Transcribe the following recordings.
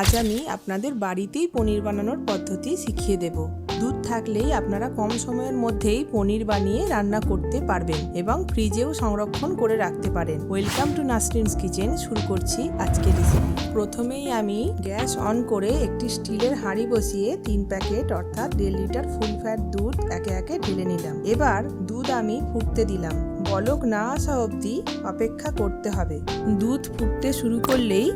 আজ আমি আপনাদের বাড়িতেই পনির বানানোর পদ্ধতি শিখিয়ে দেব। দুধ থাকলেই আপনারা কম সময়ের মধ্যেই পনির বানিয়ে রান্না করতে পারবেন এবং ফ্রিজেও সংরক্ষণ করে রাখতে পারেন। Welcome to Nasrin's kitchen. শুরু করছি আজকের রেসিপি। প্রথমেই আমি গ্যাস অন করে একটি স্টিলের হাঁড়ি বসিয়ে 3 প্যাকেট অর্থাৎ 1.5 লিটার ফুল ফ্যাট দুধ একে একে ঢেলে নিলাম। এবার দুধ আমি ফুটতে দিলাম। বলক না আসা অবধি অপেক্ষা করতে হবে। দুধ ফুটতে শুরু করলেই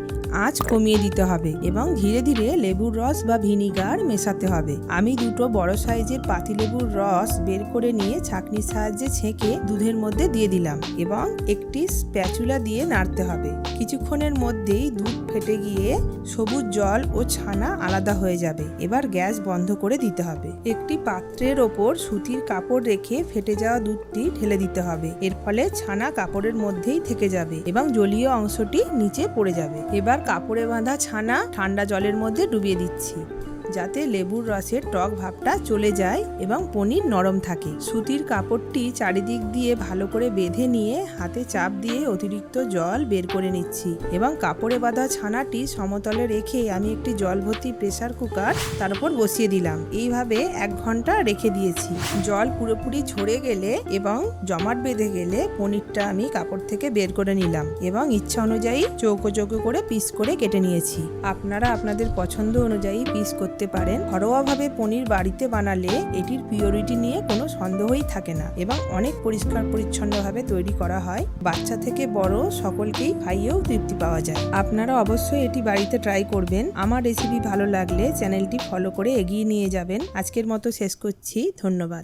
আঁচ কমিয়ে দিতে হবে এবং ধীরে ধীরে লেবুর রস বা ভিনিগার মেশাতে হবে। আমি দুটো বড় সাইজের পাতিলেবুর রস বের করে নিয়ে ছাঁকনির সাহায্যে ছেঁকে দুধের মধ্যে দিয়ে দিলাম এবং একটি স্প্যাচুলা দিয়ে নাড়তে হবে। কিছুক্ষণের মধ্যেই দুধ ফেটে গিয়ে সবুজ জল ও ছানা আলাদা হয়ে যাবে। এবার গ্যাস বন্ধ করে দিতে হবে। একটি পাত্রের ওপর সুতির কাপড় রেখে ফেটে যাওয়া দুধটি ঢেলে দিতে হবে। এর ফলে ছানা কাপড়ের মধ্যেই থেকে যাবে এবং জলীয় অংশটি নিচে পড়ে যাবে। এবার কাপড়ে বাঁধা ছানা ঠান্ডা জলের মধ্যে ডুবিয়ে দিচ্ছি যাতে লেবুর রসের টক ভাবটা চলে যায় এবং পনির নরম থাকে। সুতির কাপড়টি চারিদিক দিয়ে ভালো করে বেঁধে নিয়ে হাতে চাপ দিয়ে অতিরিক্ত জল বের করে নিচ্ছি এবং কাপড়ে বাঁধা ছানাটি সমতলে রেখে আমি একটি জল ভর্তি প্রেসার কুকার তার উপর বসিয়ে দিলাম। এইভাবে 1 ঘন্টা রেখে দিয়েছি। জল পুরোপুরি ঝরে গেলে এবং জমাট বেঁধে গেলে পনিরটা আমি কাপড় থেকে বের করে নিলাম এবং ইচ্ছা অনুযায়ী চৌকো চৌকো করে পিস করে কেটে নিয়েছি। আপনারা আপনাদের পছন্দ অনুযায়ী পিস করতে পারেন। ঘরোয়াভাবে পনির বাড়িতে বানালে এটির পিওরিটি নিয়ে কোনো সন্দেহই থাকে না এবং অনেক পরিষ্কার পরিচ্ছন্নভাবে তৈরি করা হয়। বাচ্চা থেকে বড় সকলকেই খাইয়েও তৃপ্তি পাওয়া যায়। আপনারা অবশ্যই এটি বাড়িতে ট্রাই করবেন। আমার রেসিপি ভালো লাগলে চ্যানেলটি ফলো করে এগিয়ে নিয়ে যাবেন। আজকের মতো শেষ করছি। ধন্যবাদ।